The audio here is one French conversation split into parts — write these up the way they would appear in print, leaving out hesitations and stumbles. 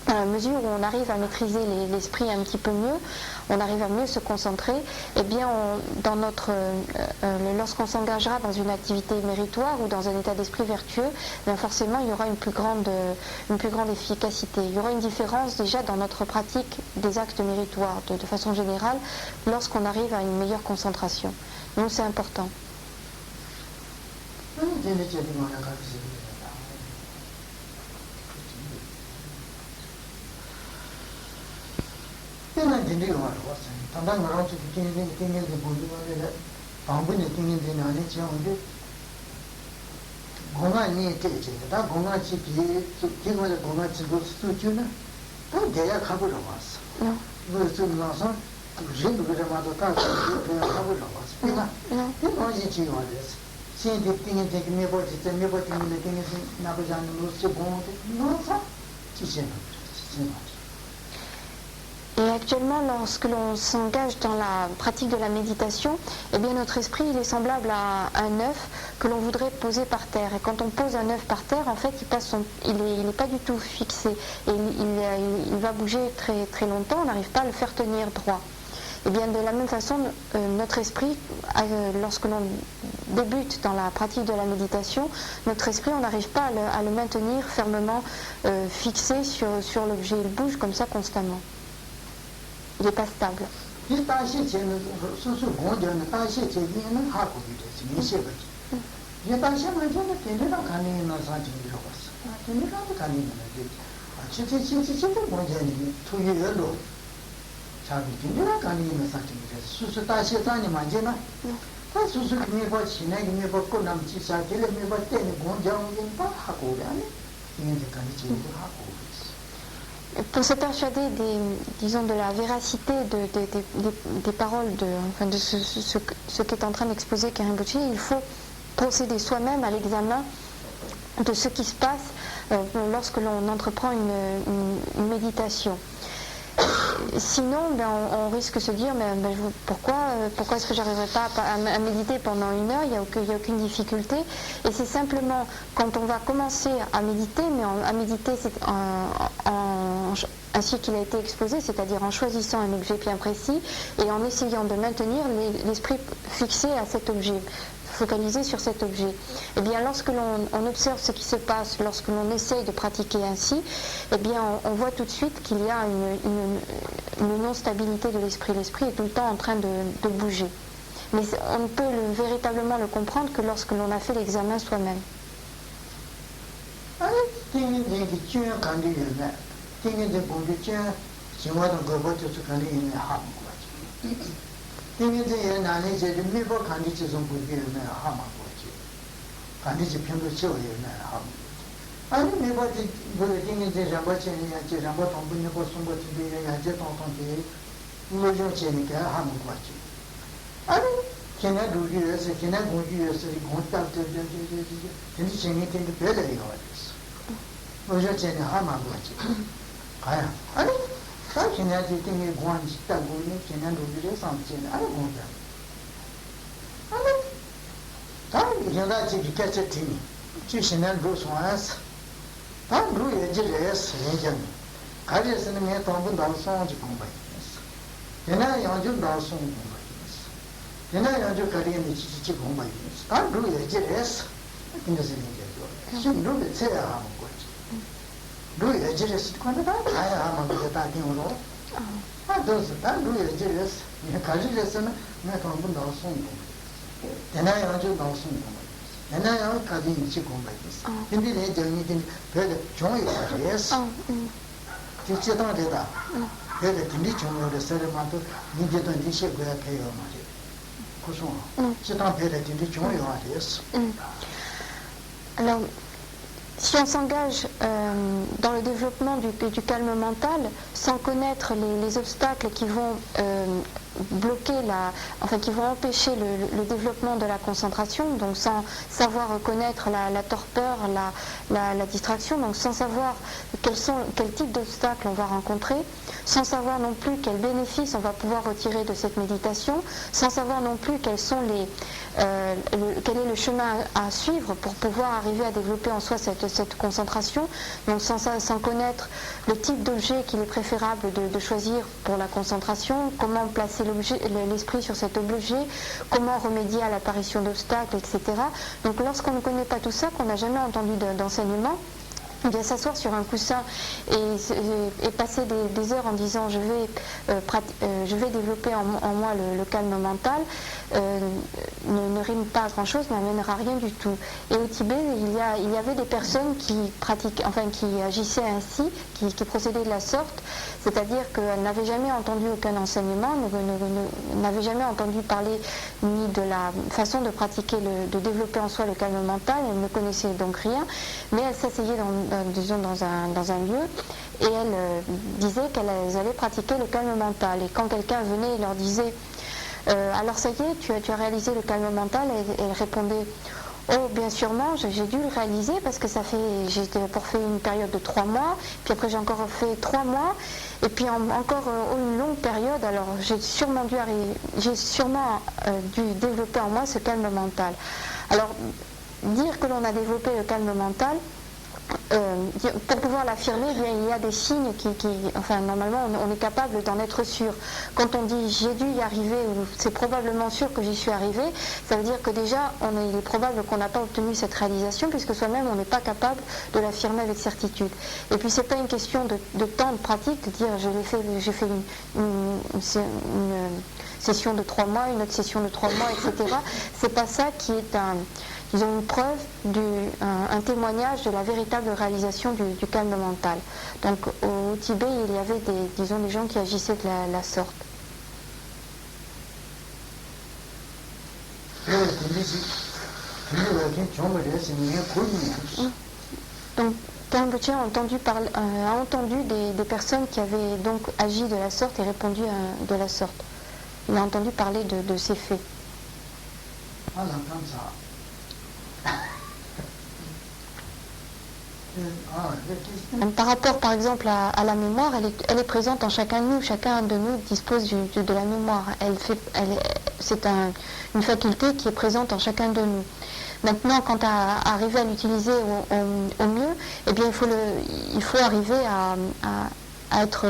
dans la mesure où on arrive à maîtriser l'esprit un petit peu mieux, on arrive à mieux se concentrer, et bien lorsqu'on s'engagera dans une activité méritoire ou dans un état d'esprit vertueux, bien forcément il y aura une plus grande efficacité. Il y aura une différence déjà dans notre pratique des actes méritoires de façon générale lorsqu'on arrive à une meilleure concentration. Donc c'est important. Et actuellement, lorsque l'on s'engage dans la pratique de la méditation, eh bien notre esprit il est semblable à un œuf que l'on voudrait poser par terre. Et quand on pose un œuf par terre, en fait, il n'est pas du tout fixé. Et il va bouger très, très longtemps, on n'arrive pas à le faire tenir droit. Et bien de la même façon, notre esprit, lorsque l'on débute dans la pratique de la méditation, notre esprit, on n'arrive pas à le maintenir fermement fixé sur l'objet. Il bouge comme ça constamment. Il n'est pas stable. Pour se persuader de la véracité des paroles de ce qu'est en train d'exposer Karen Rinpoché, il faut procéder soi-même à l'examen de ce qui se passe lorsque l'on entreprend une méditation. Sinon, on risque de se dire pourquoi est-ce que j'arriverai pas à méditer pendant 1 heure, il n'y a aucune difficulté. Et c'est simplement quand on va commencer à méditer, mais à méditer ainsi qu'il a été exposé, c'est-à-dire en choisissant un objet bien précis et en essayant de maintenir l'esprit fixé à cet objet, focalisé sur cet objet. Et bien lorsque l'on observe ce qui se passe, lorsque l'on essaye de pratiquer ainsi, et bien on voit tout de suite qu'il y a une non-stabilité de l'esprit. L'esprit est tout le temps en train de bouger. Mais on ne peut véritablement le comprendre que lorsque l'on a fait l'examen soi-même. Alors, si on s'engage dans le développement du calme mental sans connaître les obstacles qui vont bloquer qui vont empêcher le développement de la concentration, donc sans savoir reconnaître la torpeur, la distraction, donc sans savoir quel type d'obstacles on va rencontrer, sans savoir non plus quels bénéfices on va pouvoir retirer de cette méditation, sans savoir non plus quel est le chemin à suivre pour pouvoir arriver à développer en soi cette cette concentration, donc sans connaître le type d'objet qu'il est préférable de choisir pour la concentration, comment placer l'esprit sur cet objet, comment remédier à l'apparition d'obstacles, etc. Donc lorsqu'on ne connaît pas tout ça, qu'on n'a jamais entendu d'enseignement, bien s'asseoir sur un coussin et passer des heures en disant je vais développer en moi le calme mental ne rime pas à grand chose, n'amènera rien du tout. Et au Tibet, il y avait des personnes qui agissaient ainsi, qui procédaient de la sorte, c'est-à-dire qu'elles n'avaient jamais entendu aucun enseignement, n'avaient jamais entendu parler ni de la façon de pratiquer, de développer en soi le calme mental, elles ne connaissaient donc rien, mais elles s'asseyaient dans un lieu et elles disaient qu'elles allaient pratiquer le calme mental. Et quand quelqu'un venait et leur disait alors ça y est, tu as réalisé le calme mental, et elles répondaient oh bien sûrement, j'ai dû le réaliser parce que j'ai d'abord fait une période de 3 mois, puis après j'ai encore fait 3 mois, et puis encore une longue période, alors j'ai sûrement dû développer en moi ce calme mental. Alors dire que l'on a développé le calme mental, pour pouvoir l'affirmer, eh bien, il y a des signes normalement on est capable d'en être sûr. Quand on dit j'ai dû y arriver, ou c'est probablement sûr que j'y suis arrivé, ça veut dire que déjà il est probable qu'on n'a pas obtenu cette réalisation, puisque soi-même on n'est pas capable de l'affirmer avec certitude. Et puis c'est pas une question de temps de pratique, de dire j'ai fait une session de 3 mois, une autre session de 3 mois, etc. C'est pas ça qui est une preuve, un témoignage de la véritable réalisation du calme mental. Donc au Tibet, il y avait des gens qui agissaient de la sorte. Donc Rinpoche a entendu des personnes qui avaient donc agi de la sorte et répondu de la sorte. Il a entendu parler de ces faits. Par rapport par exemple à la mémoire, elle est présente en chacun de nous. Chacun de nous dispose de la mémoire. C'est une faculté qui est présente en chacun de nous. Maintenant, quant à arriver à l'utiliser au mieux, eh bien il faut arriver à être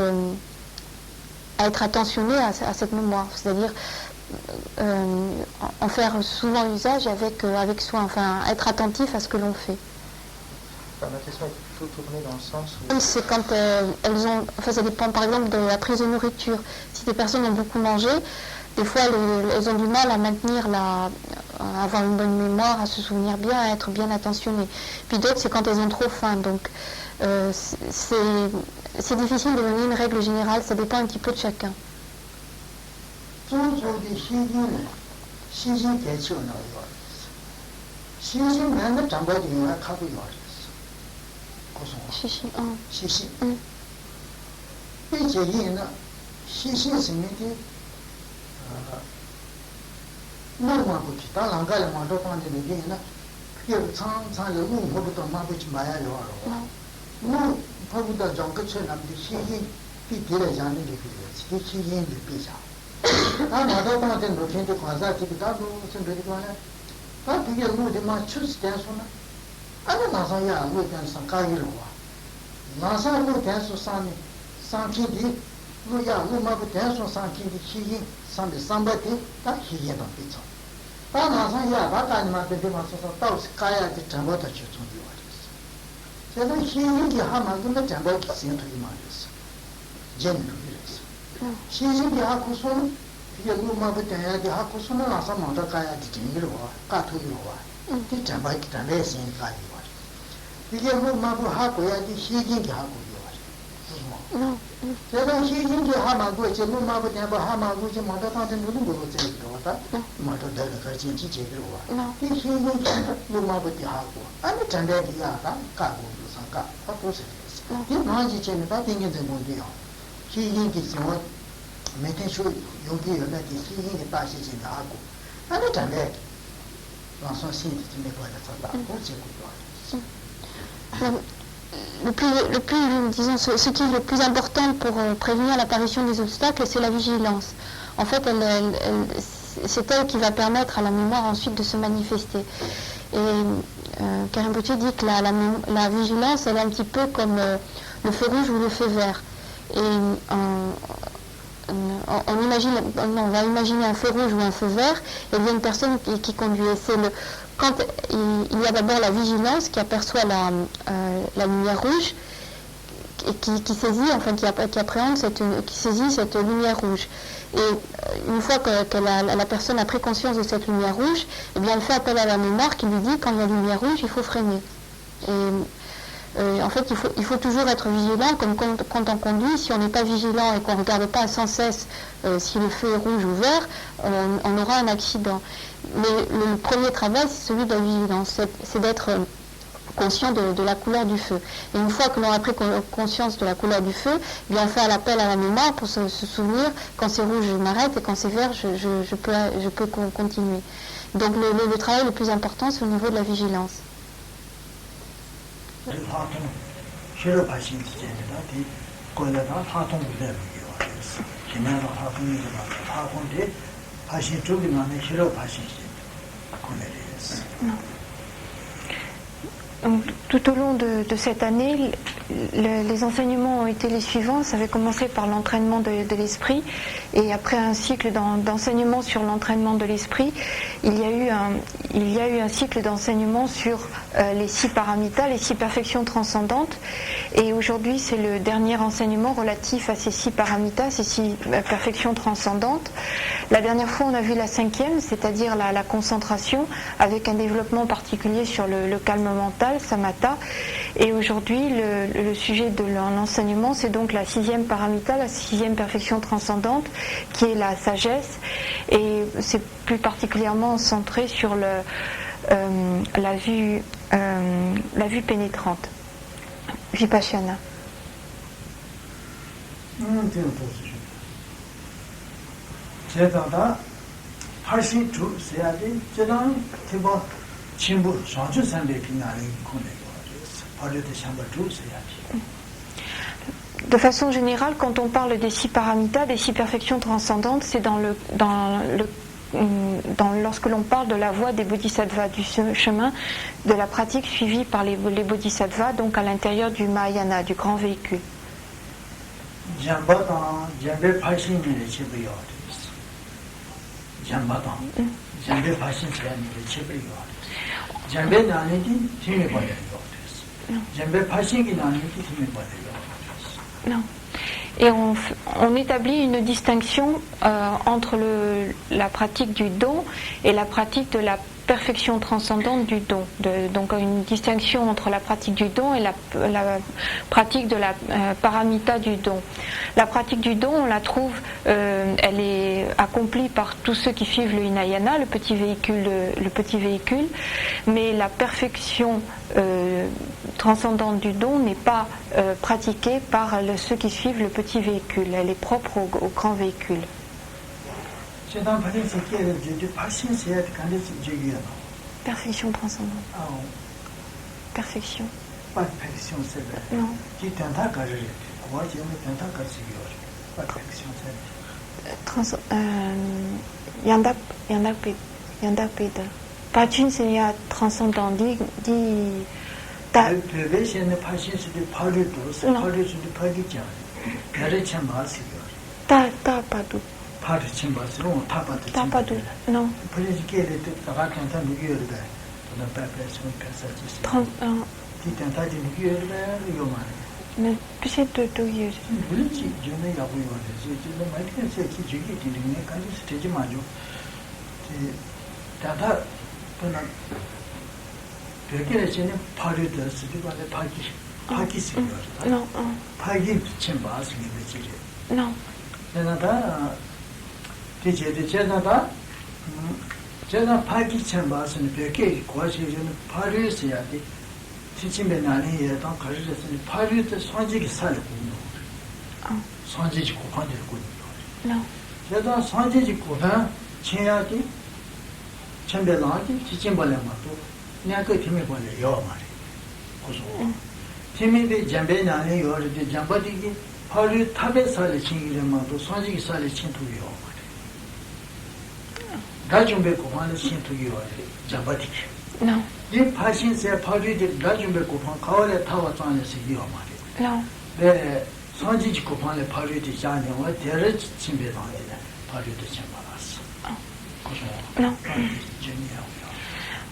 attentionné à cette mémoire, c'est-à-dire en faire souvent usage avec soi, enfin être attentif à ce que l'on fait. Ma question est plutôt tournée dans le sens où... C'est quand elles ont... Enfin, ça dépend par exemple de la prise de nourriture. Si des personnes ont beaucoup mangé, des fois elles ont du mal à maintenir à avoir une bonne mémoire, à se souvenir bien, à être bien attentionnées. Puis d'autres, c'est quand elles ont trop faim. Donc c'est difficile de donner une règle générale, ça dépend un petit peu de chacun. Disons, ce qui est le plus important pour prévenir l'apparition des obstacles, c'est la vigilance. En fait, c'est elle qui va permettre à la mémoire ensuite de se manifester. Et Rinpoché dit que la vigilance, elle est un petit peu comme le feu rouge ou le feu vert. Et on va imaginer un feu rouge ou un feu vert, et il y a une personne qui conduit. Quand il y a d'abord la vigilance qui aperçoit la lumière rouge, et qui saisit, enfin qui appréhende, qui saisit cette lumière rouge. Et une fois que la personne a pris conscience de cette lumière rouge, eh bien elle fait appel à la mémoire qui lui dit quand il y a lumière rouge, il faut freiner. Et en fait, il faut toujours être vigilant, comme quand on conduit. Si on n'est pas vigilant et qu'on ne regarde pas sans cesse si le feu est rouge ou vert, on aura un accident. Mais le premier travail, c'est celui de la vigilance, c'est d'être conscient de la couleur du feu. Et une fois que l'on a pris conscience de la couleur du feu, eh bien on fait l'appel à la mémoire pour se souvenir, quand c'est rouge, je m'arrête, et quand c'est vert, je peux continuer. Donc le travail le plus important, c'est au niveau de la vigilance. Donc, tout au long de cette année, les enseignements ont été les suivants. Ça avait commencé par l'entraînement de l'esprit, et après un cycle d'enseignement sur l'entraînement de l'esprit, il y a eu un cycle d'enseignement sur les 6 paramitas, les 6 perfections transcendantes, et aujourd'hui c'est le dernier enseignement relatif à ces 6 paramitas, ces 6 perfections transcendantes. La dernière fois on a vu la 5e, c'est-à-dire la concentration, avec un développement particulier sur le calme mental, samatha, et aujourd'hui le sujet de l'enseignement, c'est donc la 6e paramita, la 6e perfection transcendante, qui est la sagesse, et c'est plus particulièrement centré sur la vue pénétrante, vipassana. De façon générale, quand on parle des 6 paramitas, des 6 perfections transcendantes, c'est lorsque l'on parle de la voie des bodhisattvas, du chemin de la pratique suivie par les bodhisattvas, donc à l'intérieur du Mahayana, du grand véhicule. Non. Et on établit une distinction entre la pratique du don et la pratique de la perfection transcendante du don. Donc une distinction entre la pratique du don et la pratique de la paramita du don. La pratique du don, on la trouve, elle est accomplie par tous ceux qui suivent le Hinayana, le petit véhicule, mais la perfection transcendante du don n'est pas pratiquée par ceux qui suivent le petit véhicule. Elle est propre au grand véhicule. Perfection transcendante. Perfection. Non. Yandapeda. Pachin c'est transcendant. Non. Mais peut-être 2 years. Non. Non. 이 파신세 파리디 나중에 고판 가을에 타와 짠에서 이어 말이야. non, 네, 선지지 고판에 파리디 자녀와 대를 침배당에 파리디 침발았어. non.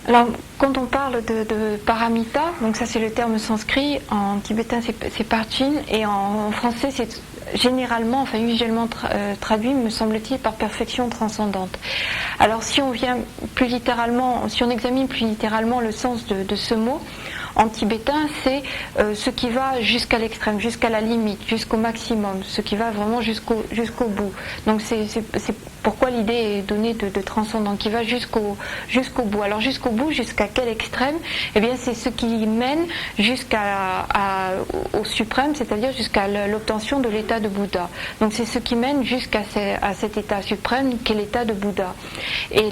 Alors, quand on parle de paramita, donc ça c'est le terme sanskrit, en tibétain c'est parchin, et en français c'est généralement, enfin usuellement traduit, me semble-t-il, par perfection transcendante. Alors si on vient plus littéralement, si on examine plus littéralement le sens de ce mot, en tibétain, c'est ce qui va jusqu'à l'extrême, jusqu'à la limite, jusqu'au maximum, ce qui va vraiment jusqu'au bout. Donc c'est pourquoi l'idée est donnée de transcendant, qui va jusqu'au bout. Alors jusqu'au bout, jusqu'à quel extrême? Eh bien c'est ce qui mène au suprême, c'est-à-dire jusqu'à l'obtention de l'état de Bouddha. Donc c'est ce qui mène jusqu'à cet état suprême qu'est l'état de Bouddha. Et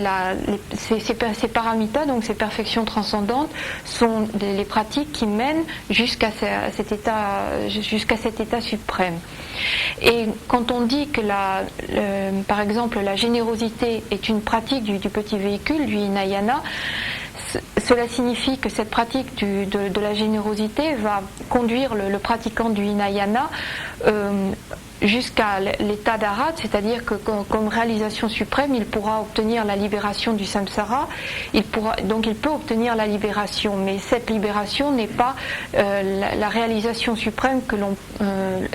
ces paramitas, donc ces perfections transcendantes, sont les pratiques qui mènent jusqu'à cet état suprême. Et quand on dit que par exemple la générosité est une pratique du petit véhicule, du hinayana, cela signifie que cette pratique de la générosité va conduire le pratiquant du hinayana jusqu'à l'état d'Arhat, c'est-à-dire que comme réalisation suprême, il pourra obtenir la libération du samsara, donc il peut obtenir la libération, mais cette libération n'est pas la réalisation suprême que l'on,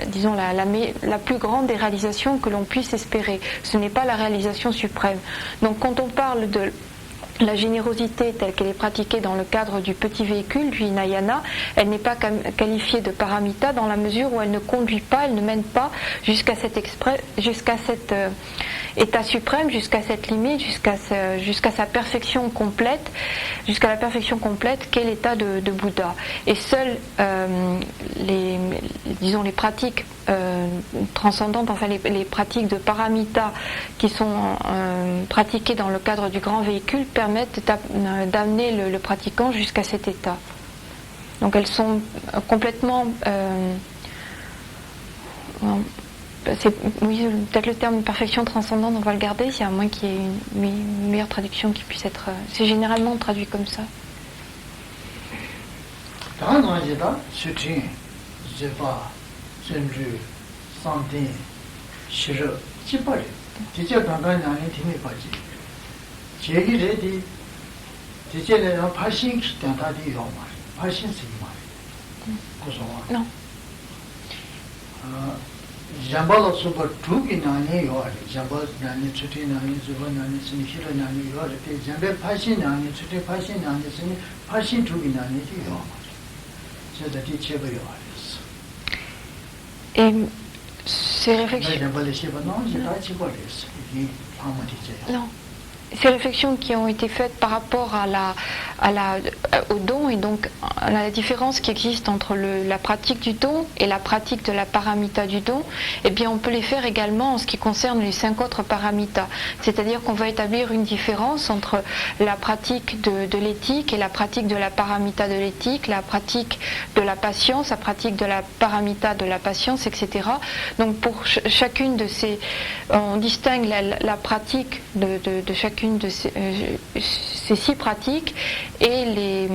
disons la plus grande des réalisations que l'on puisse espérer. Ce n'est pas la réalisation suprême. Donc quand on parle de la générosité telle qu'elle est pratiquée dans le cadre du petit véhicule, du hinayana, elle n'est pas qualifiée de paramita dans la mesure où elle ne conduit pas, elle ne mène pas jusqu'à cet état suprême, jusqu'à cette limite, jusqu'à sa perfection complète, jusqu'à la perfection complète qu'est l'état de Bouddha. Et seules les pratiques transcendantes, enfin les pratiques de paramita qui sont pratiquées dans le cadre du grand véhicule permettent d'amener le pratiquant jusqu'à cet état. Donc elles sont complètement oui, peut-être le terme perfection transcendante, on va le garder, à moins qu'il y ait une meilleure traduction qui puisse être. C'est généralement traduit comme ça. Non. Jambala super tugi nani yore, jambal nani chuti nani, zuba nani, sini hira nani yore, te jambe pashi nani, chuti pashi nani, sini pashi tugi nani di yore. C'est da di cheba yore. Et ces réflexions. Non. Ces réflexions qui ont été faites par rapport au don et donc à la différence qui existe entre la pratique du don et la pratique de la paramita du don, eh bien on peut les faire également en ce qui concerne les 5 autres paramitas. C'est-à-dire qu'on va établir une différence entre la pratique de l'éthique et la pratique de la paramita de l'éthique, la pratique de la patience, la pratique de la paramita de la patience, etc. Donc pour chacune de ces, on distingue la pratique de chacune de ces 6 pratiques et les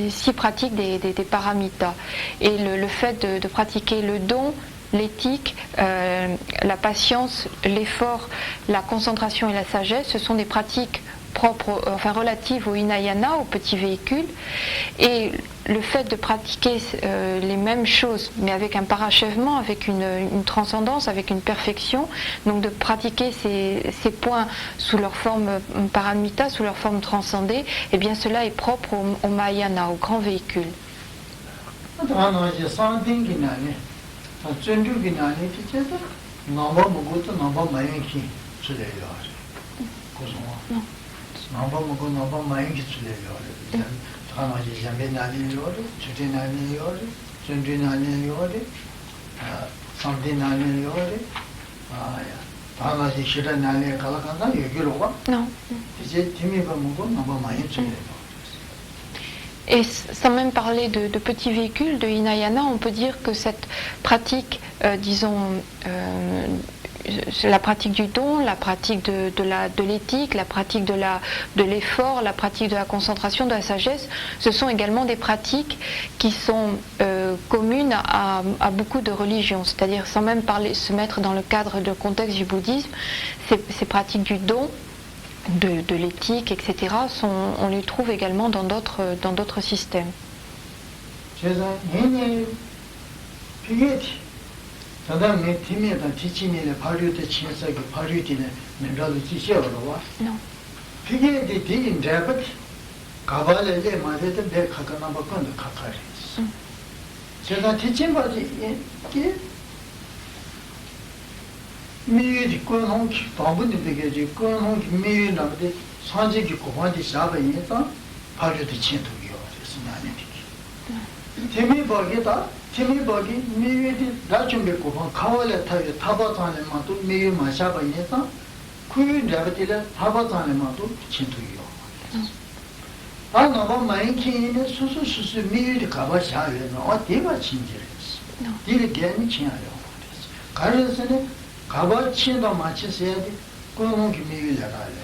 6 pratiques des paramitas. Et le fait de pratiquer le don, l'éthique, la patience, l'effort, la concentration et la sagesse, ce sont des pratiques propres, enfin relatives au hinayana, au petit véhicule, et le fait de pratiquer les mêmes choses, mais avec un parachèvement, avec une transcendance, avec une perfection, donc de pratiquer ces points sous leur forme paramita, sous leur forme transcendée, et bien cela est propre au Mahayana, au grand véhicule. Non. Et sans même parler de petits véhicules, de hinayana, on peut dire que cette pratique, disons, la pratique du don, la pratique de l'éthique, la pratique de l'effort, la pratique de la concentration, de la sagesse, ce sont également des pratiques qui sont communes à beaucoup de religions. C'est-à-dire, sans même se mettre dans le cadre de contexte du bouddhisme, ces pratiques du don, de l'éthique, etc., on les trouve également dans d'autres systèmes. Non. 미리 권홍기 방문이 되게 권홍기 미리 나데 산지기 고관디 샤바이에서 바르드 친도기요 그래서 나네 재미버기 미리 나중에 고관 카월에 타요 타바산에만도 미리 마샤바이에서 kuyu drabatila tabatane matu chintu yo. A naba maiki ne susu miyu kaba shawe no a deva chinjiris. Dili geni chinyayo. Karasane kaba chinda machi seyadi kuyu miyu lagale.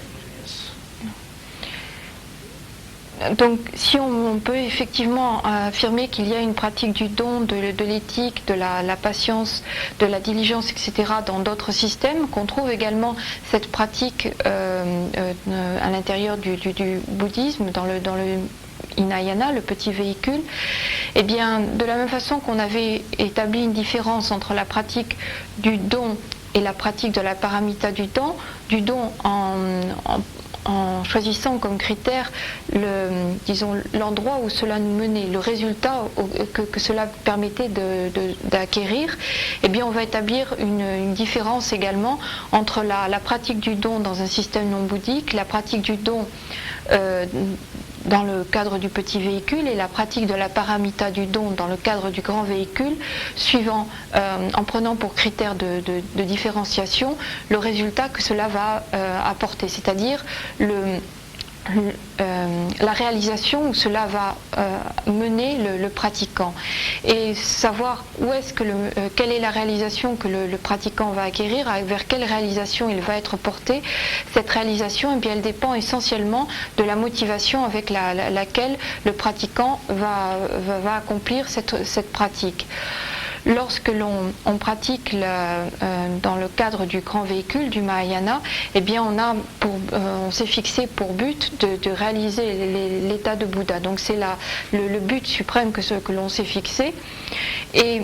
Donc, si on peut effectivement affirmer qu'il y a une pratique du don, de l'éthique, de la patience, de la diligence, etc. dans d'autres systèmes, qu'on trouve également cette pratique à l'intérieur du bouddhisme, dans le Hinayana, le petit véhicule, eh bien, de la même façon qu'on avait établi une différence entre la pratique du don et la pratique de la paramita du don en choisissant comme critère l'endroit où cela nous menait, le résultat que cela permettait d'acquérir, eh bien on va établir une différence également entre la pratique du don dans un système non bouddhique, la pratique du don dans le cadre du petit véhicule et la pratique de la paramita du don dans le cadre du grand véhicule, suivant, en prenant pour critère de différenciation le résultat que cela va apporter, c'est-à-dire la réalisation où cela va mener le pratiquant, et savoir quelle est la réalisation que le pratiquant va acquérir, vers quelle réalisation il va être porté. Cette réalisation, eh bien, elle dépend essentiellement de la motivation avec laquelle le pratiquant va accomplir cette pratique. Lorsque l'on pratique dans le cadre du grand véhicule, du Mahayana, eh bien on s'est fixé pour but de réaliser l'état de Bouddha. Donc c'est le but suprême que l'on s'est fixé. Et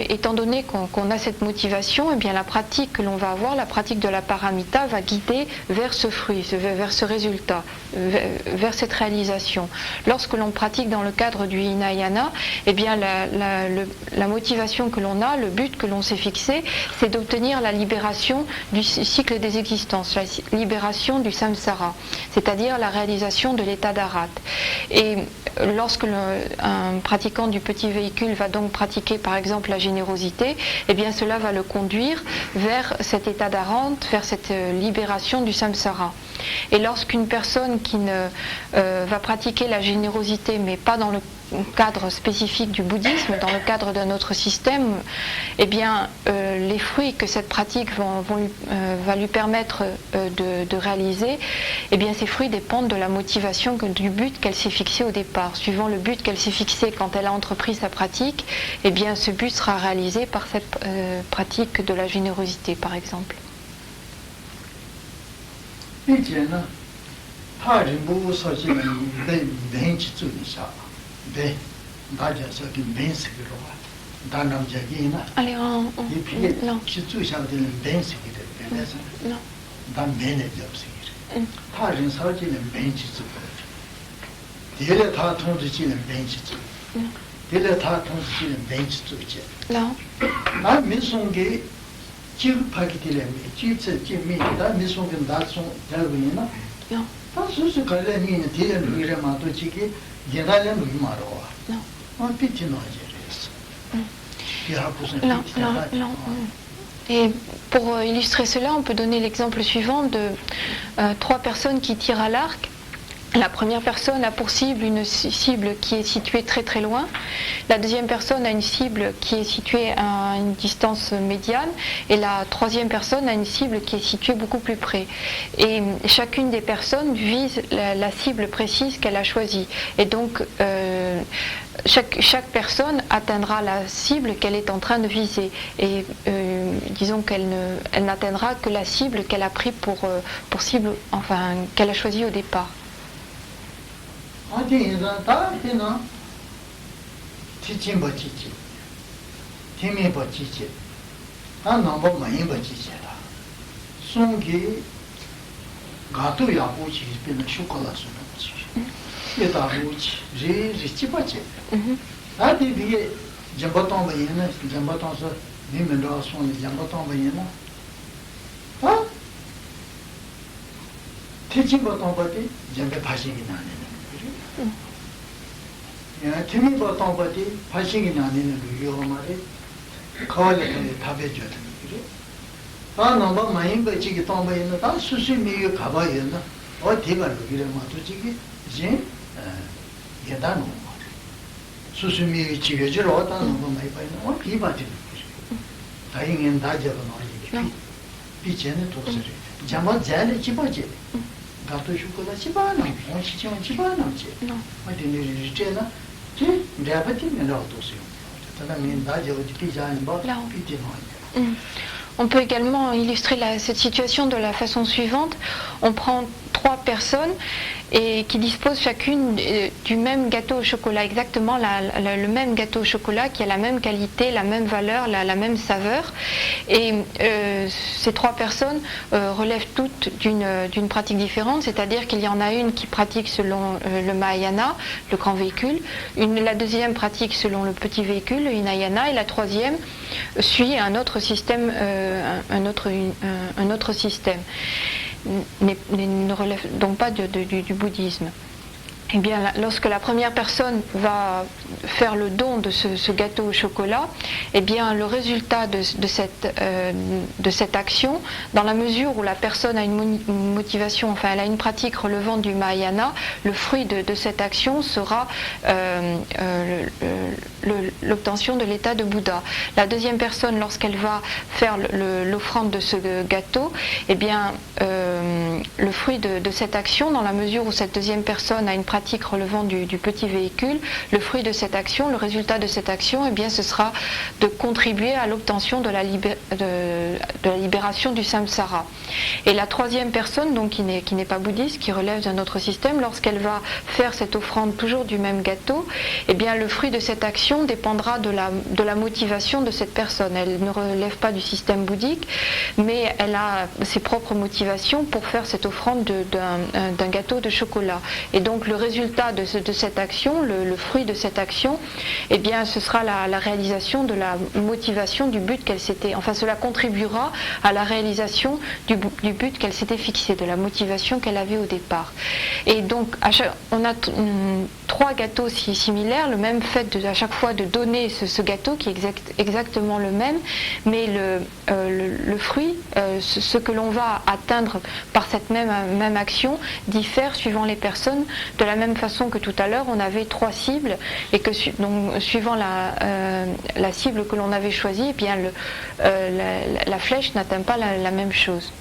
étant donné qu'on a cette motivation, eh bien la pratique que l'on va avoir, la pratique de la paramita, va guider vers ce fruit, vers ce résultat, vers cette réalisation. Lorsque l'on pratique dans le cadre du Hinayana, eh bien la motivation que l'on a, le but que l'on s'est fixé, c'est d'obtenir la libération du cycle des existences, la libération du samsara, c'est-à-dire la réalisation de l'état d'Arat. Et lorsque un pratiquant du petit véhicule va donc pratiquer par exemple la générosité, eh bien cela va le conduire vers cet état d'Arat, vers cette libération du samsara. Et lorsqu'une personne qui va pratiquer la générosité, mais pas dans le cadre spécifique du bouddhisme, dans le cadre d'un autre système, eh bien les fruits que cette pratique va lui permettre de réaliser, eh bien ces fruits dépendent de la motivation, du but qu'elle s'est fixé au départ. Suivant le but qu'elle s'est fixé quand elle a entrepris sa pratique, eh bien ce but sera réalisé par cette pratique de la générosité, par exemple. Allez, Et pour illustrer cela, on peut donner l'exemple suivant de 3 personnes qui tirent à l'arc La première personne a pour cible une cible qui est située très très loin. La deuxième personne a une cible qui est située à une distance médiane. Et la troisième personne a une cible qui est située beaucoup plus près. Et chacune des personnes vise la cible précise qu'elle a choisie. Et donc, chaque personne atteindra la cible qu'elle est en train de viser. Et disons qu'elle n'atteindra que la cible qu'elle a pris pour cible, enfin, qu'elle a choisie au départ. Timi batang bati pashingi nani luyo mare kawale tabe jota ta namba mayimba chigi tamba yana ta susu miyo kaba yana o tiga luyo mato chigi jin yada no mare susu miyo chigi jiro ta namba mayimba yana o pi bati luyo ta ingen da jaba no pi chene toksari jamba jale chiba jale gato shukola chiba nam o chichima chiba nam che ma dine ritena On peut également illustrer cette situation de la façon suivante. On prend 3 personnes et qui disposent chacune du même gâteau au chocolat, exactement le même gâteau au chocolat qui a la même qualité, la même valeur, la même saveur. Et ces 3 personnes relèvent toutes d'une pratique différente, c'est-à-dire qu'il y en a une qui pratique selon le Mahayana, le grand véhicule, la deuxième pratique selon le petit véhicule, le Hinayana, et la troisième suit un autre système, un autre système. Ne relève donc pas du bouddhisme. Eh bien, lorsque la première personne va faire le don de ce gâteau au chocolat, eh bien, le résultat de cette action, dans la mesure où la personne a une motivation, enfin, elle a une pratique relevant du Mahayana, le fruit de cette action sera l'obtention de l'état de Bouddha. La deuxième personne, lorsqu'elle va faire l'offrande de ce gâteau, eh bien, le fruit de cette action, dans la mesure où cette deuxième personne a une pratique relevant du petit véhicule, le fruit de cette action, le résultat de cette action, eh bien, ce sera de contribuer à l'obtention de la libération du samsara. Et la troisième personne, donc qui n'est pas bouddhiste, qui relève d'un autre système, lorsqu'elle va faire cette offrande toujours du même gâteau, eh bien, le fruit de cette action dépendra de la motivation de cette personne. Elle ne relève pas du système bouddhique, mais elle a ses propres motivations pour faire cette offrande d'un gâteau de chocolat. Et donc le résultat de cette action, le fruit de cette action, eh bien, ce sera la réalisation de la motivation du but qu'elle s'était, enfin cela contribuera à la réalisation du but qu'elle s'était fixé, de la motivation qu'elle avait au départ. Et donc on a 3 gâteaux si similaires, le même fait à chaque fois de donner ce gâteau qui est exactement le même, mais le fruit, ce que l'on va atteindre par cette même action diffère suivant les personnes, de la même façon que tout à l'heure on avait 3 cibles et que donc, suivant la cible que l'on avait choisie, eh bien la flèche n'atteint pas la même chose.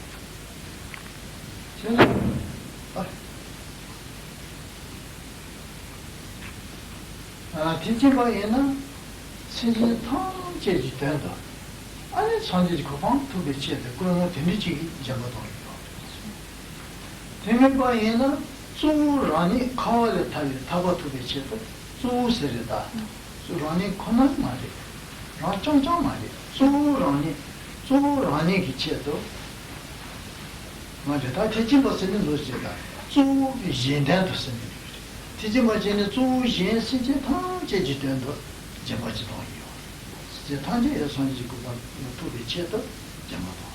Rani kawale taba tube cheto, su serida, su rani konak mari, rachang chang mari, su rani ki cheto, mari ta techimba sene lo cheta, su yenden to sene, techimba chene su yen si che tang che ji tendo, jemba chi tong yo, si che tang che ya son ji kuba tube cheto, jemba tong.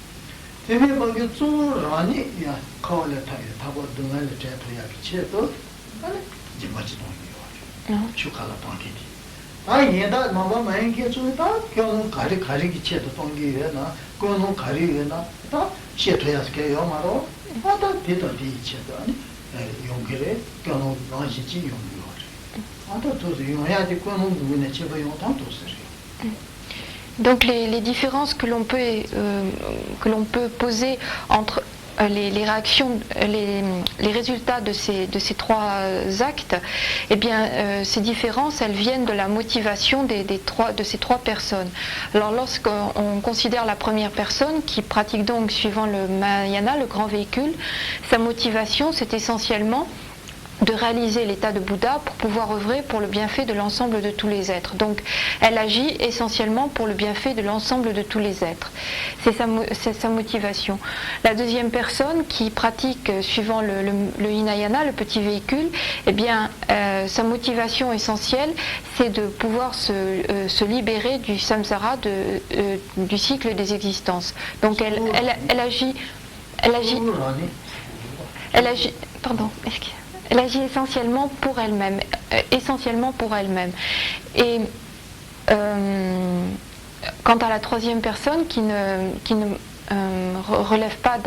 Teme bagi tsu rani ya kawale taba dunga le cheto ya ki cheto, jimba chi tong yo, chukala tong ki ti. Yenda mamba mayan ki tsu ta, kyo nung kari ki cheto tong ki yo na, kyo nung kari yo na, ta cheto ya ske yo maro, ta teta ti cheto, 용기를 겨누 나시지 용기를 안토도 용해야지 권은 누구네 집에 용탄도 쓰세요. Donc les différences que l'on peut poser entre les réactions, les résultats de ces trois actes, eh bien, ces différences, elles viennent de la motivation de ces trois personnes. Alors, lorsqu'on considère la première personne, qui pratique donc suivant le Mahayana, le grand véhicule, sa motivation, c'est essentiellement de réaliser l'état de Bouddha pour pouvoir œuvrer pour le bienfait de l'ensemble de tous les êtres. Donc elle agit essentiellement pour le bienfait de l'ensemble de tous les êtres. C'est sa motivation. La deuxième personne qui pratique suivant le Hinayana, le petit véhicule, eh bien sa motivation essentielle, c'est de pouvoir se libérer du samsara, du cycle des existences. Donc elle agit essentiellement pour elle-même, Et quant à la troisième personne qui ne relève pas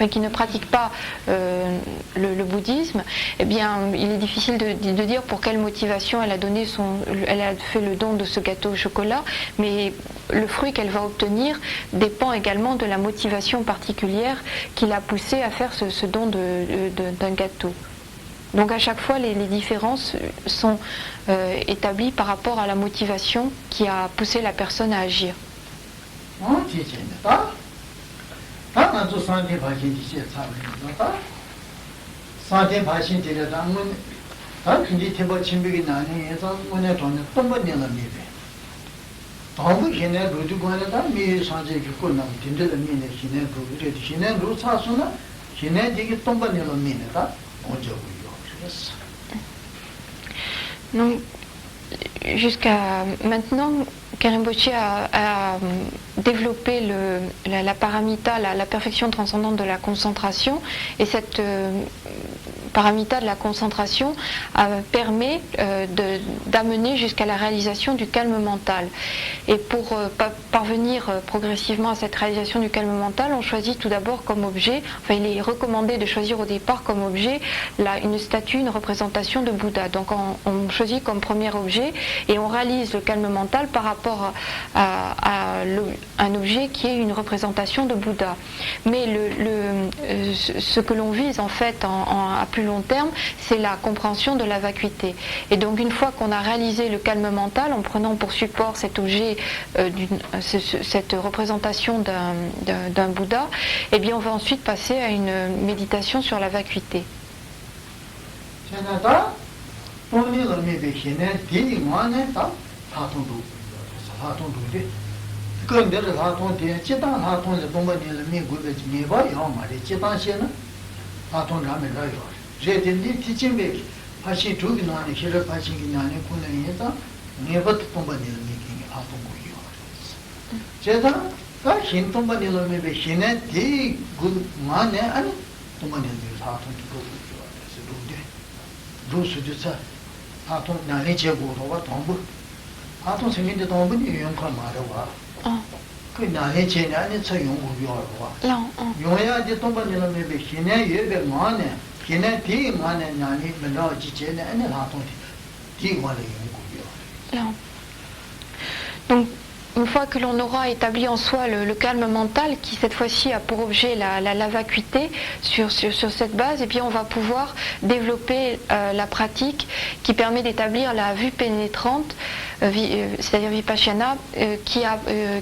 qui ne pratique pas le bouddhisme, eh bien, il est difficile de dire pour quelle motivation elle a fait le don de ce gâteau au chocolat, mais le fruit qu'elle va obtenir dépend également de la motivation particulière qui l'a poussée à faire ce don d'un gâteau. Donc à chaque fois, les différences sont établies par rapport à la motivation qui a poussé la personne à agir. Donc, jusqu'à maintenant, Karimbochi a développé la paramita, la perfection transcendante de la concentration, et cette paramita de la concentration permet d'amener jusqu'à la réalisation du calme mental. Et pour parvenir progressivement à cette réalisation du calme mental, on choisit tout d'abord comme objet, il est recommandé de choisir au départ comme objet une statue, une représentation de Bouddha. Donc on choisit comme premier objet et on réalise le calme mental par rapport à un objet qui est une représentation de Bouddha. Mais ce que l'on vise en fait à plus long terme, c'est la compréhension de la vacuité. Et donc une fois qu'on a réalisé le calme mental en prenant pour support cet objet, cette représentation d'un Bouddha, eh bien on va ensuite passer à une méditation sur la vacuité. Donc, une fois que l'on aura établi en soi le calme mental, qui cette fois-ci a pour objet la vacuité, sur cette base, et bien on va pouvoir développer la pratique qui permet d'établir la vue pénétrante, c'est-à-dire Vipassana, qui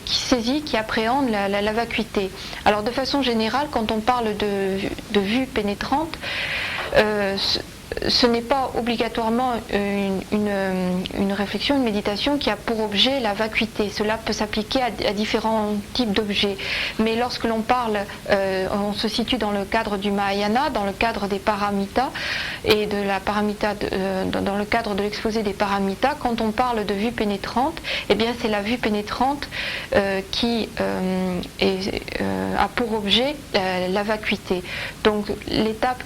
saisit, qui appréhende la vacuité. Alors de façon générale, quand on parle de vue pénétrante, ce n'est pas obligatoirement une réflexion, une méditation qui a pour objet la vacuité. Cela peut s'appliquer à différents types d'objets. Mais lorsque l'on parle, on se situe dans le cadre du Mahayana, dans le cadre des paramitas et de la paramita, dans le cadre de l'exposé des paramitas. Quand on parle de vue pénétrante, eh bien c'est la vue pénétrante qui a pour objet la vacuité. Donc l'étape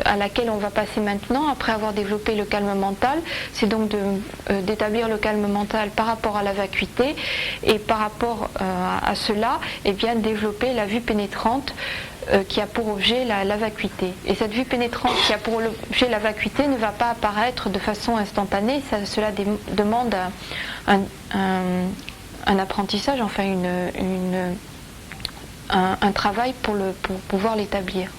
à laquelle on va passer passer maintenant, après avoir développé le calme mental, c'est donc d'établir le calme mental par rapport à la vacuité, et par rapport à cela, eh bien, développer la vue pénétrante qui a pour objet la vacuité. Et cette vue pénétrante qui a pour objet la vacuité ne va pas apparaître de façon instantanée, cela demande un apprentissage, enfin un travail pour pouvoir l'établir.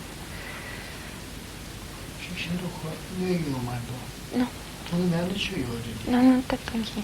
Non. Non, pas tranquille.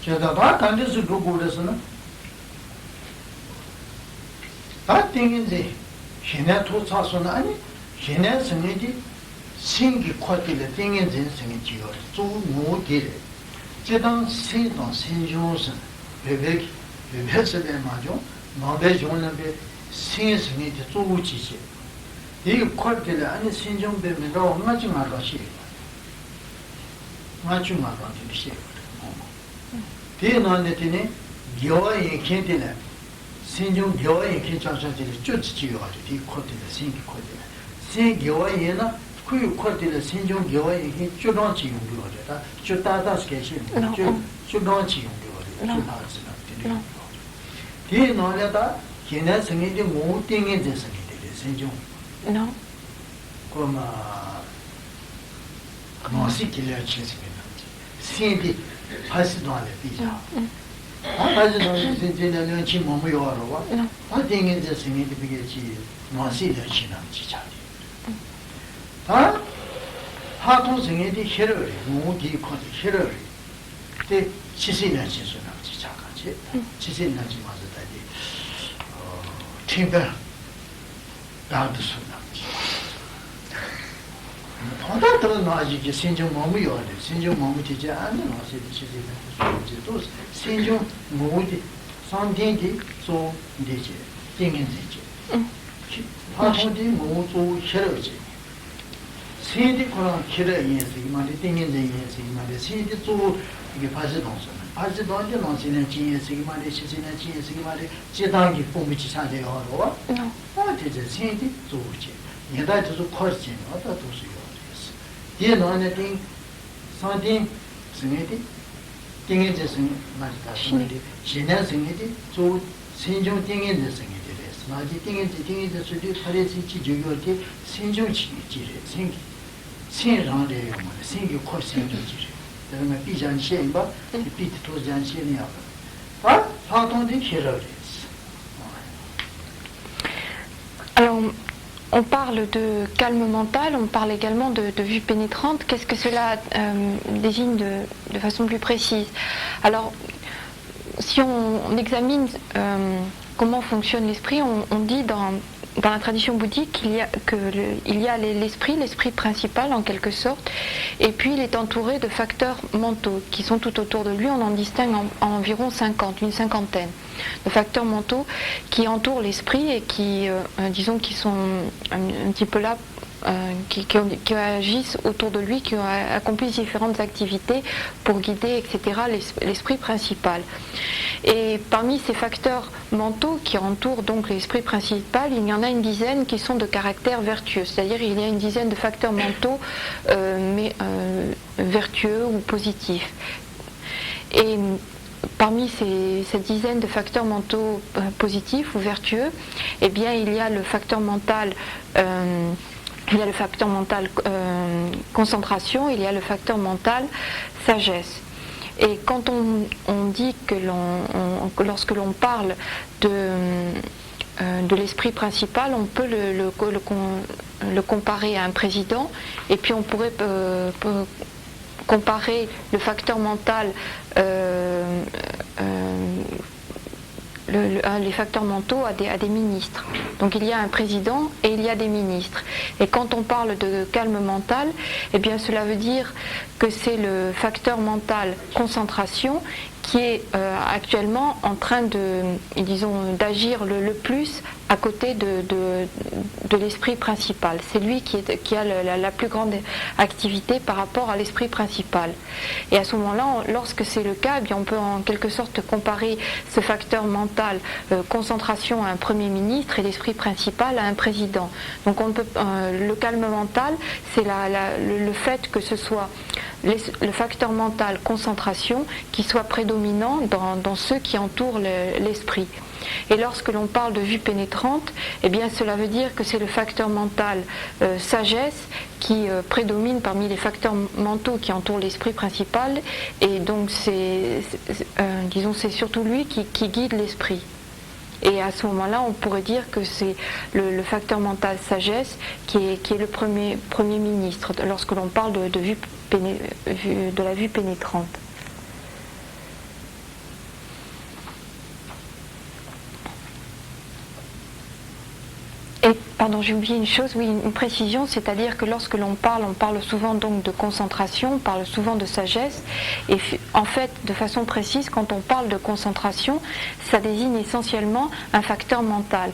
제가 단데스 두고 그래서는 다 땡긴지 현에 도착선은 아니 현에 성의지 신기 코티를 땡긴지 성의지요 좀 못기래 제당 세당 신조선 베베스에 맞죠 마베 존는데 신성의지 조우지지 이 코티를 아니 신종배면도 엄마지 말아시 맞지 말아시 대난데티네 교화에 켄테네 신종 교화에 켄창상들이 쫓지지요가지고 이 코드의 신기 코드네 신 교화에나 그 코드의 신종 교화에 쫓던지 용도거든 쫓다다스케시 쫓던지 용도거든 쫓다스나 대난데다 걔네 성인이 못 땡긴 데서니데 신종 No. 그러면 뭐시킬래 치스면 신비 파스도안에 비자. 파스도안에 진짜는 치 몸이 와로. 파딩인 데서는 비게지 뭐시를 치나 지자리. 다 하통생에디 헤르리 모기 코디 헤르리. 때 치시는 치수나 지자가지. 치시는 지마다디 팀ber 다드스나. 다들은 아직 신종 몸이 요래. 신종 몸이 되지 않는 것이 지지는 또 신종 몸이 상대기 소 되지. 땡긴지. 하고디 모조 싫어지. 신디 그런 싫어 이해지 말이 땡긴지 이해지 말이 신디 조 이게 파지 동선. 파지 동전 논신의 지혜지 말이 시신의 지혜지 말이 지당기 봄이지 사대요로. 되지 신디 조지. 얘다 저 커지. 어디다 도시요. 얘는 땡 상딩 승리디 땡인제 승 맞다 승리디 신의 승리디 조 신종 땡인제 승리디레스 맞지 땡인제 수디 파레지 지교티 신종 지지레 생기 신랑레요 말 생기 코신종지레 그러면 비잔시에 봐 비트 토잔시에야 봐 파동디 키러레스 Alors, on parle de calme mental, on parle également de vue pénétrante. Qu'est-ce que cela désigne de façon plus précise? Alors, si on examine comment fonctionne l'esprit, on dit dans la tradition bouddhique qu'il y a l'esprit principal en quelque sorte, et puis il est entouré de facteurs mentaux qui sont tout autour de lui. On en distingue environ une cinquantaine de facteurs mentaux qui entourent l'esprit et qui, disons, qui sont un petit peu là, qui agissent autour de lui, qui accomplissent différentes activités pour guider, etc., l'esprit principal. Et parmi ces facteurs mentaux qui entourent donc l'esprit principal, il y en a une dizaine qui sont de caractère vertueux, c'est-à-dire il y a une dizaine de facteurs mentaux vertueux ou positifs. Et parmi cette dizaine de facteurs mentaux positifs ou vertueux, eh bien il y a le facteur mental concentration, il y a le facteur mental sagesse. Et quand on dit que lorsque l'on parle de l'esprit principal, on peut le comparer à un président, et puis on pourrait comparer le facteur mental les facteurs mentaux à des ministres. Donc il y a un président et il y a des ministres. Et quand on parle de calme mental, eh bien cela veut dire que c'est le facteur mental concentration qui est actuellement en train d'agir le plus à côté de l'esprit principal. C'est lui qui a la plus grande activité par rapport à l'esprit principal. Et à ce moment-là, lorsque c'est le cas, eh bien, on peut en quelque sorte comparer ce facteur mental concentration à un premier ministre et l'esprit principal à un président. Donc le calme mental, c'est le fait que ce soit le facteur mental concentration qui soit prédominant dans ceux qui entourent l'esprit. Et lorsque l'on parle de vue pénétrante, eh bien cela veut dire que c'est le facteur mental sagesse qui prédomine parmi les facteurs mentaux qui entourent l'esprit principal, et donc c'est surtout lui qui guide l'esprit. Et à ce moment-là, on pourrait dire que c'est le facteur mental sagesse qui est le premier ministre lorsque l'on parle de la vue pénétrante. Et, pardon, j'ai oublié une chose, oui, une précision, c'est-à-dire que lorsque l'on parle souvent donc de concentration, on parle souvent de sagesse, et en fait, de façon précise, quand on parle de concentration, ça désigne essentiellement un facteur mental.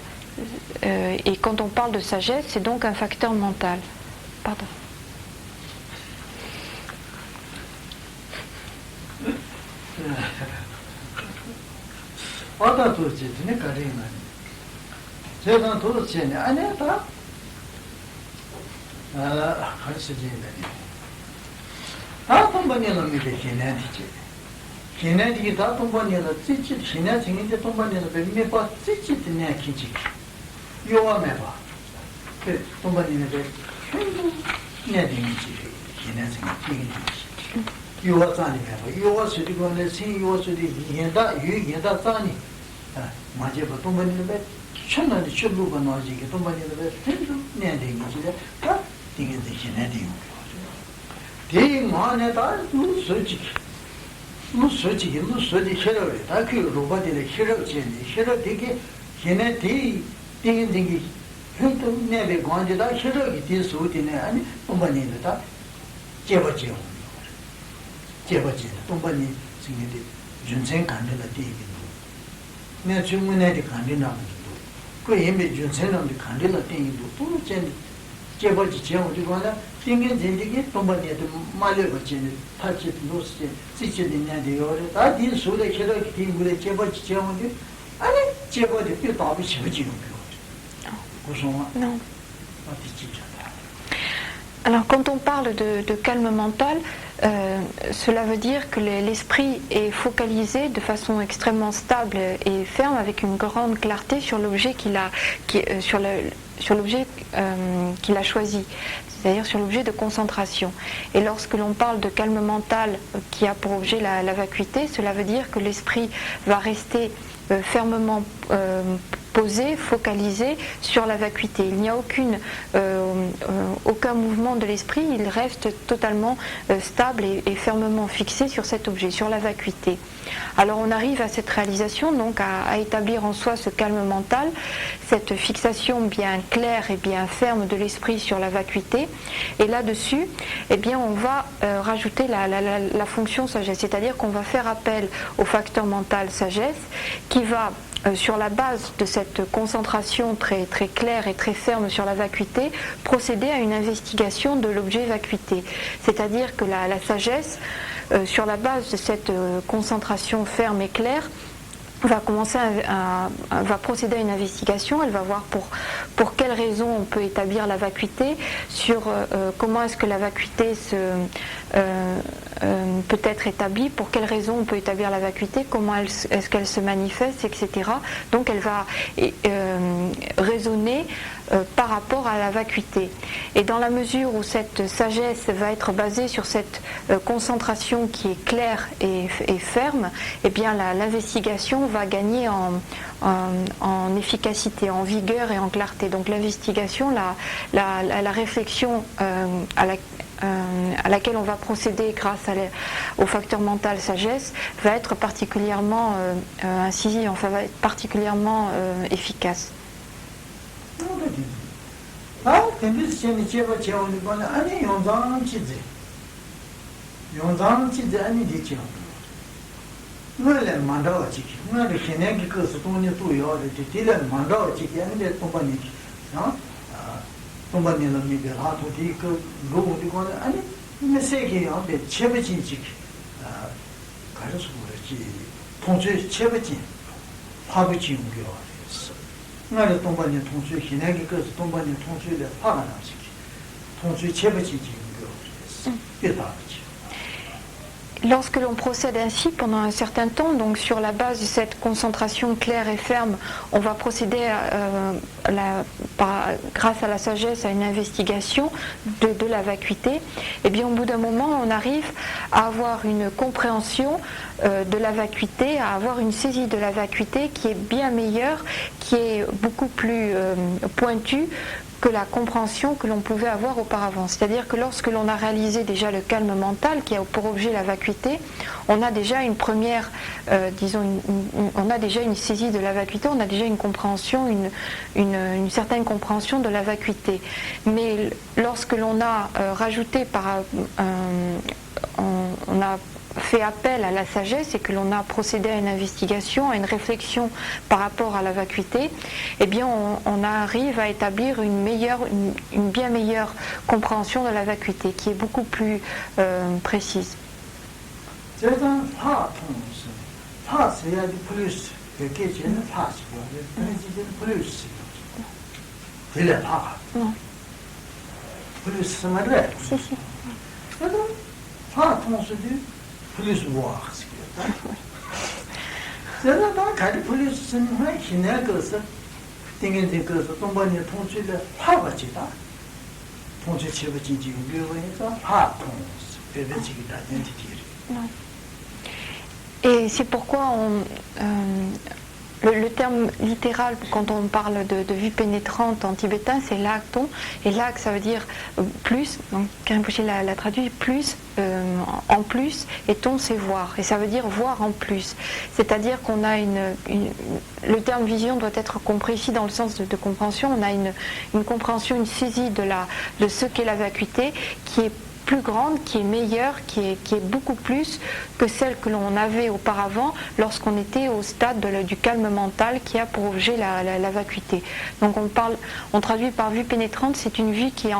Et quand on parle de sagesse, c'est donc un facteur mental. Pardon. 제가 도대체 아니야 할수 있는 다 동반이는 미래 지내지 지내지 다 동반이는 찌찌 지내지는데 동반이는 매매 찌찌 지내 기지 요아매 봐 그 동반이는 그 내딩지 지내지 기지 요아 자니에 봐 요아 수리고는 신 요아 수리 얘다 유얘다 자니 맞아 봐 동반이는 천년이 출루가 나지게 동반이들 텐도 내대기지래 다 되게 되시네 대만에다 솔직히 솔직히 싫어요 다그 로바들의 싫어지네 싫어 되게 걔네 되게 현도 내배 관계다 싫어기 뒤소되네 아니 동반이들 다 제버지요 동반이 생기데 준생 간다라 되게 내가 주문에 간다나 그 예매 준생한테 간들라 땡이도 또 제버지 제어지거나 땡긴 진득이 동반이도 말려고 지는 파치 노스 시치는 데요래 다디 소리 싫어기 팀물에 제버지 제어인데 아니 제버지 뼈 답이 쉬워지는 거죠. 고소마. Non. Alors quand on parle de calme mental, cela veut dire que l'esprit est focalisé de façon extrêmement stable et ferme avec une grande clarté sur l'objet qu'il a choisi, c'est-à-dire sur l'objet de concentration. Et lorsque l'on parle de calme mental qui a pour objet la vacuité, cela veut dire que l'esprit va rester fermement posé, focalisé sur la vacuité. Il n'y a aucun mouvement de l'esprit, il reste totalement stable et fermement fixé sur cet objet, sur la vacuité. Alors on arrive à cette réalisation, donc à établir en soi ce calme mental, cette fixation bien claire et bien ferme de l'esprit sur la vacuité, et là-dessus, eh bien, on va rajouter la fonction sagesse, c'est-à-dire qu'on va faire appel au facteur mental sagesse qui va sur la base de cette concentration très, très claire et très ferme sur la vacuité, procéder à une investigation de l'objet vacuité. C'est-à-dire que la sagesse, sur la base de cette concentration ferme et claire, va procéder à une investigation. Elle va voir pour quelles raisons on peut établir la vacuité, sur comment est-ce que la vacuité peut être établie, pour quelles raisons on peut établir la vacuité, comment est-ce qu'elle se manifeste, etc. Donc elle va raisonner par rapport à la vacuité. Et dans la mesure où cette sagesse va être basée sur cette concentration qui est claire et ferme, eh bien l'investigation va gagner en efficacité, en vigueur et en clarté. Donc l'investigation, la réflexion à laquelle on va procéder grâce au facteur mental sagesse va être particulièrement incisive, enfin va être particulièrement efficace. Lorsque l'on procède ainsi pendant un certain temps, donc sur la base de cette concentration claire et ferme, on va procéder grâce à la sagesse à une investigation de la vacuité, et bien au bout d'un moment on arrive à avoir une compréhension de la vacuité, à avoir une saisie de la vacuité qui est bien meilleure, qui est beaucoup plus pointue que la compréhension que l'on pouvait avoir auparavant. C'est-à-dire que lorsque l'on a réalisé déjà le calme mental qui a pour objet la vacuité, on a déjà une première, on a déjà une saisie de la vacuité, on a déjà une compréhension, une certaine compréhension de la vacuité. Mais lorsque l'on a rajouté on a fait appel à la sagesse et que l'on a procédé à une investigation, à une réflexion par rapport à la vacuité, eh bien on arrive à établir une bien meilleure compréhension de la vacuité qui est beaucoup plus précise. Plus voir ce que c'est là dans cas de plus c'est moi qui n'a que ça dingue de que ça tombe ni ton去的怕不知道ton去吃不进去有一个怕痛别别这个大问题 Et c'est pourquoi le terme littéral, quand on parle de vue pénétrante en tibétain, c'est lak-ton. Et lak, ça veut dire plus. Donc, Rinpoche l'a traduit plus, en plus. Et ton, c'est voir. Et ça veut dire voir en plus. C'est-à-dire qu'on a le terme vision doit être compris ici dans le sens de compréhension. On a une compréhension, une saisie de ce qu'est la vacuité qui est plus grande, qui est meilleure, qui est beaucoup plus que celle que l'on avait auparavant lorsqu'on était au stade du calme mental qui a pour objet la vacuité. Donc on traduit par vue pénétrante, c'est une vue qui est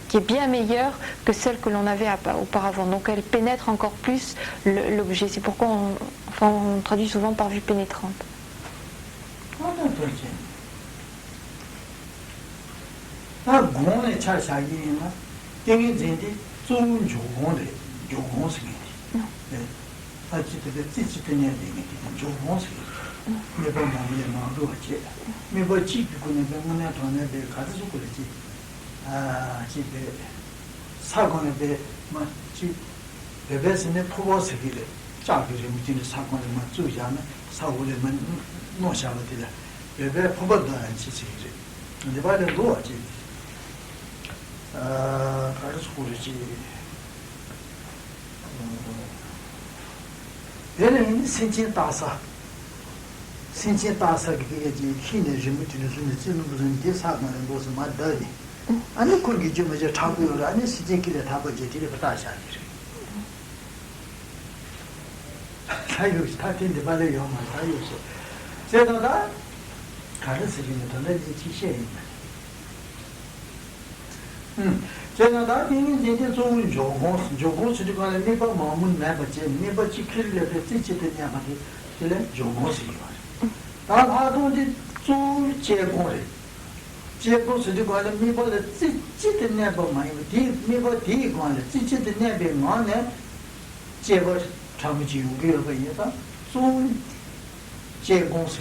qui est bien meilleure que celle que l'on avait auparavant. Donc elle pénètre encore plus l'objet. C'est pourquoi on traduit souvent par vue pénétrante. 땡이 된데 좋은 조건데 조건스기 네 같이 되게 찌찌되냐 되게 조건스기 매번 마음에 마음도 같이 매번 지키고는 병원에 돈에 대 가서 그러지 아 집에 사고는 배 맞지 배배스네 포버스기래 자기를 무진의 사고는 맞주잖아 사고를 놓셔버리라 배배 포버도 안 치지래 근데 말은 뭐지 가르쳐 보지. 얘는 신진 다사 그게 이제 힘을 좀 주는 수는 무슨 대사하는 것을 맞다니. 아니 그게 좀 이제 타고요. 아니 시제끼리 다 버지 뒤에 다시 하지. 사유 스타트인데 말이요. 사유서. 제가 가르치기는 더 내지 지시해요. 제가 다 이제 좋은 조건 수직관에 내가 마음은 내버지 내버지 길을 찌찌되냐 말이 그래 조건이 다 봐도 이제 좀 제고 수직관에 내버지 찌찌되냐 봐 많이 내버 관에 찌찌되냐 봐 많네 제고 참지 우리가 봐야다 좀 제공시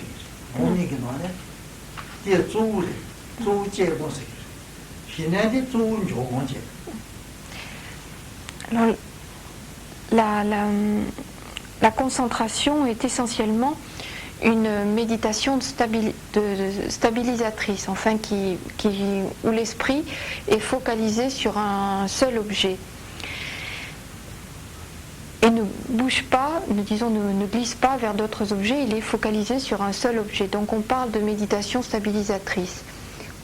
뭐니게 말해 뒤에 좀 제공시 Alors, la concentration est essentiellement une méditation stabilisatrice, enfin où l'esprit est focalisé sur un seul objet. Et ne bouge pas, ne glisse pas vers d'autres objets, il est focalisé sur un seul objet. Donc on parle de méditation stabilisatrice.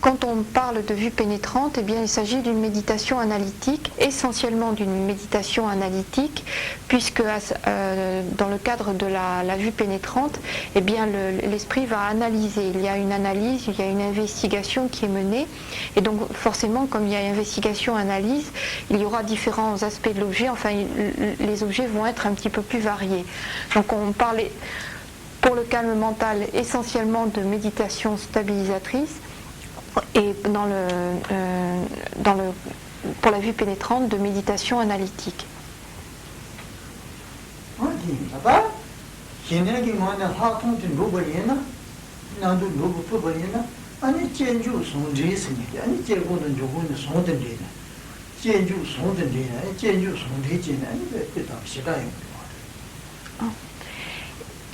Quand on parle de vue pénétrante, eh bien, il s'agit d'une méditation analytique, essentiellement d'une méditation analytique, puisque dans le cadre de la vue pénétrante, eh bien, l'esprit va analyser. Il y a une analyse, il y a une investigation qui est menée, et donc forcément, comme il y a investigation-analyse, il y aura différents aspects de l'objet, enfin les objets vont être un petit peu plus variés. Donc on parlait pour le calme mental essentiellement de méditation stabilisatrice, et pour la vue pénétrante de méditation analytique.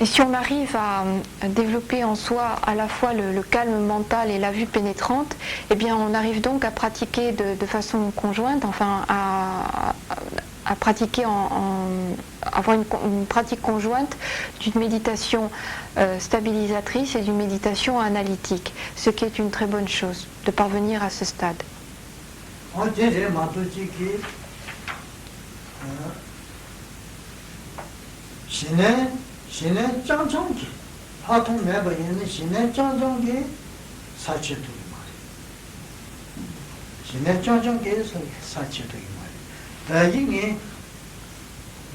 Et si on arrive à développer en soi à la fois le calme mental et la vue pénétrante, eh bien on arrive donc à pratiquer de façon conjointe, enfin à pratiquer avoir une pratique conjointe d'une méditation stabilisatrice et d'une méditation analytique, ce qui est une très bonne chose, de parvenir à ce stade. 신의 짱짱기 파통 매버리는 신의 짱짱기 사치도이 말이야. 신의 짱짱기에서 사치도이 말이야. 다행히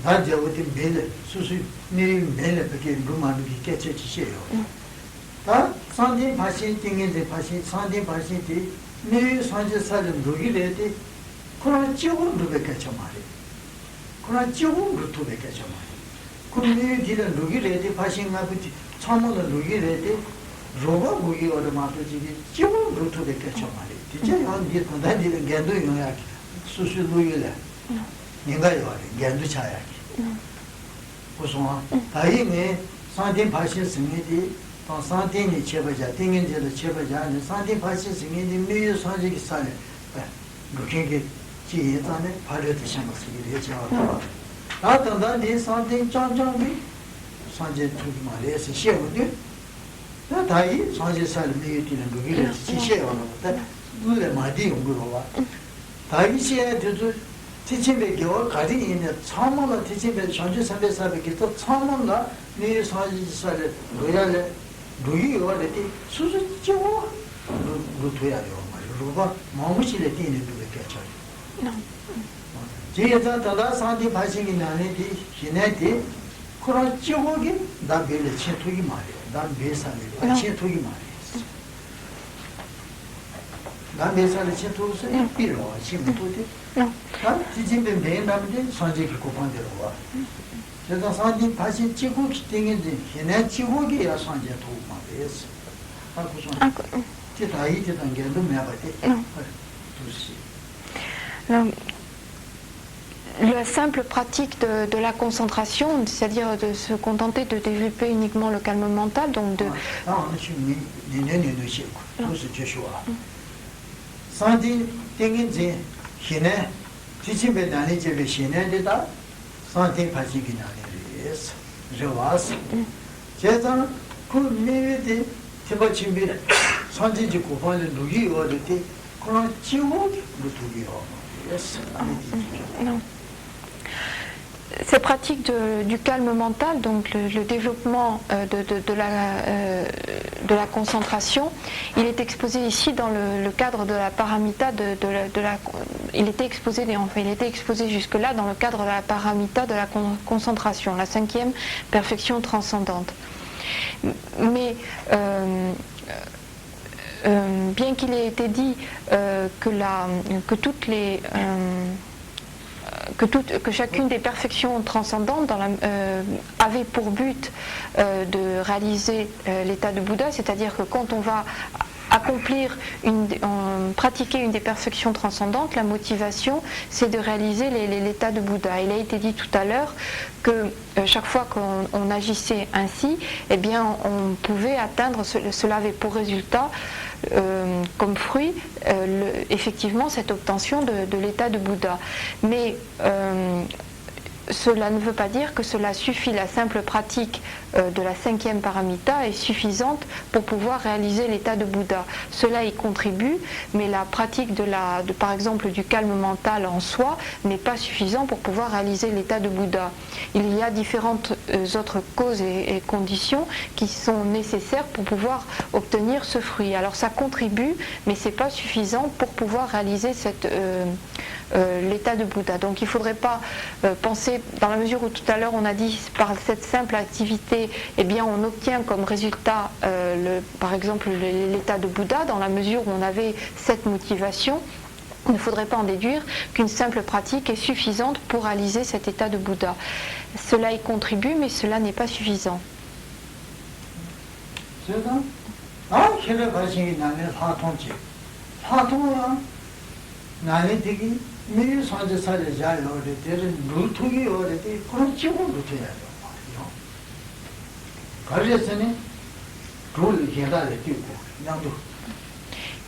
나저부터 매일 수수 내리 매일 그렇게 루마는 게 깨치시에요. 다 산디 파신 띵인데 파신 산디 파신디 내 산지 사는 로기래데 그런 지옥은 루베까지 말이야. 그런 지옥은 루토베까지 말이야. 그러면 이런 루기래데 파신가부터 처음으로 루기래데 로바 무기 얻어마도지기 지금 루토데겠죠 말이야. 진짜 한 뒤에 단단히는 견도 용약 수수 루기래. 인가요. 견도 차야기. 고소한 다행히 산딘 파신 승리디 또 산딘이 제바자 땡긴데도 제바자 산딘 파신 승리디 매일 산지기 산에 루기게 지혜단에 발효도 샹스기 되죠. 나한테 네 산딩 짱짱이 산제 투기 말해서 시험을 나 다이 산제 살면 이기는 거기를 지시해요. 물에 많이 온 거로 다이 시에 저도 티침에 겨워 가지 있는 처음으로 티침에 전주 선배사밖에 또 처음으로 네 산제 살에 로얄에 루이어레티 수수죠. 루토야요 말이야. 루가 마무시를 뛰는 거겠죠. 제가 다다 산디 파싱이 나네디 지네디 그런 지옥이 나 별에 채토기 말이야. 난 매산에 채토기 말이야. 난 매산에 채토서 필요 심도데. 난 지진데 매남데 산지기 고판대로 와. 제가 산디 파싱 지옥이 땡인데 지네 지옥이야 산지 도구 말이야. 하고서 제가 이제 단계도 매바데. 두시. La simple pratique de la concentration, c'est-à-dire de se contenter de développer uniquement le calme mental, donc de... Non. Ces pratiques du calme mental, donc le développement de la concentration, il est exposé ici dans le cadre de la paramita il était exposé jusque-là dans le cadre de la paramita de la concentration, la 5e perfection transcendante. Mais bien qu'il ait été dit que chacune des perfections transcendantes avait pour but de réaliser l'état de Bouddha, c'est-à-dire que quand on va pratiquer une des perfections transcendantes, la motivation, c'est de réaliser l'état de Bouddha. Il a été dit tout à l'heure que chaque fois qu'on agissait ainsi, eh bien, on pouvait atteindre, cela avait pour résultat, comme fruit, effectivement, cette obtention de l'état de Bouddha. Mais cela ne veut pas dire que cela suffit, la simple pratique de la 5e paramita est suffisante pour pouvoir réaliser l'état de Bouddha. Cela y contribue, mais la pratique par exemple du calme mental en soi n'est pas suffisant pour pouvoir réaliser l'état de Bouddha. Il y a différentes autres causes et conditions qui sont nécessaires pour pouvoir obtenir ce fruit. Alors ça contribue, mais ce n'est pas suffisant pour pouvoir réaliser l'état de Bouddha. Donc il ne faudrait pas penser, dans la mesure où tout à l'heure on a dit par cette simple activité, eh bien on obtient comme résultat par exemple l'état de Bouddha, dans la mesure où on avait cette motivation. Il ne faudrait pas en déduire qu'une simple pratique est suffisante pour réaliser cet état de Bouddha. Cela y contribue, mais cela n'est pas suffisant.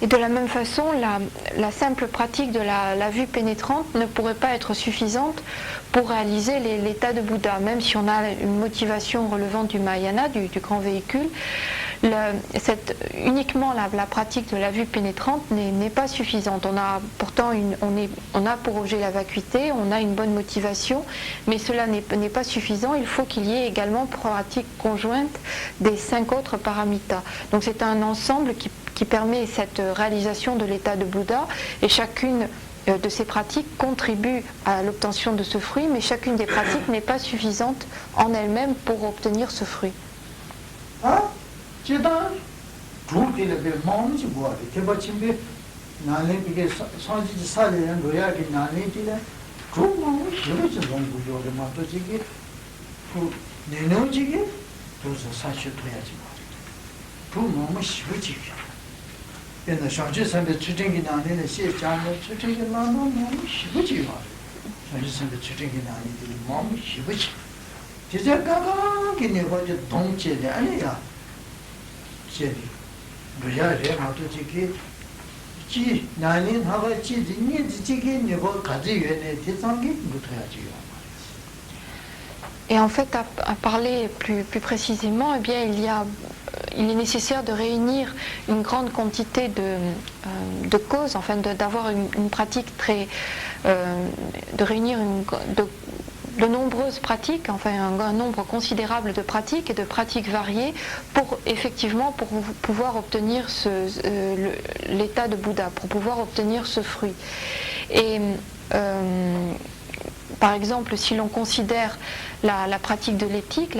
Et de la même façon, la simple pratique de la vue pénétrante ne pourrait pas être suffisante pour réaliser l'état de Bouddha, même si on a une motivation relevant du Mahayana, du grand véhicule. Uniquement la pratique de la vue pénétrante n'est pas suffisante. On a pourtant on a pour objet la vacuité, on a une bonne motivation, mais cela n'est pas suffisant. Il faut qu'il y ait également pratique conjointe des 5 autres paramitas. Donc c'est un ensemble qui permet cette réalisation de l'état de Bouddha, et chacune de ces pratiques contribue à l'obtention de ce fruit, mais chacune des pratiques n'est pas suffisante en elle-même pour obtenir ce fruit. Et en fait, à parler plus précisément, eh bien, il est nécessaire de réunir une grande quantité de causes, enfin d'avoir une pratique de réunir de nombreuses pratiques, enfin un nombre considérable de pratiques et de pratiques variées pour pouvoir obtenir l'état de Bouddha, pour pouvoir obtenir ce fruit. Et par exemple, si l'on considère la pratique de l'éthique,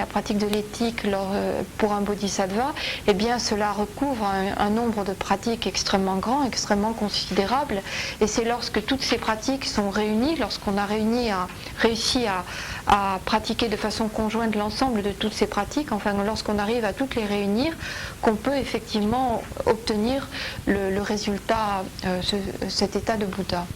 pour un bodhisattva, eh bien cela recouvre un nombre de pratiques extrêmement grand, extrêmement considérable, et c'est lorsque toutes ces pratiques sont réunies, lorsqu'on a réussi à pratiquer de façon conjointe l'ensemble de toutes ces pratiques, enfin lorsqu'on arrive à toutes les réunir, qu'on peut effectivement obtenir le résultat, cet état de Bouddha.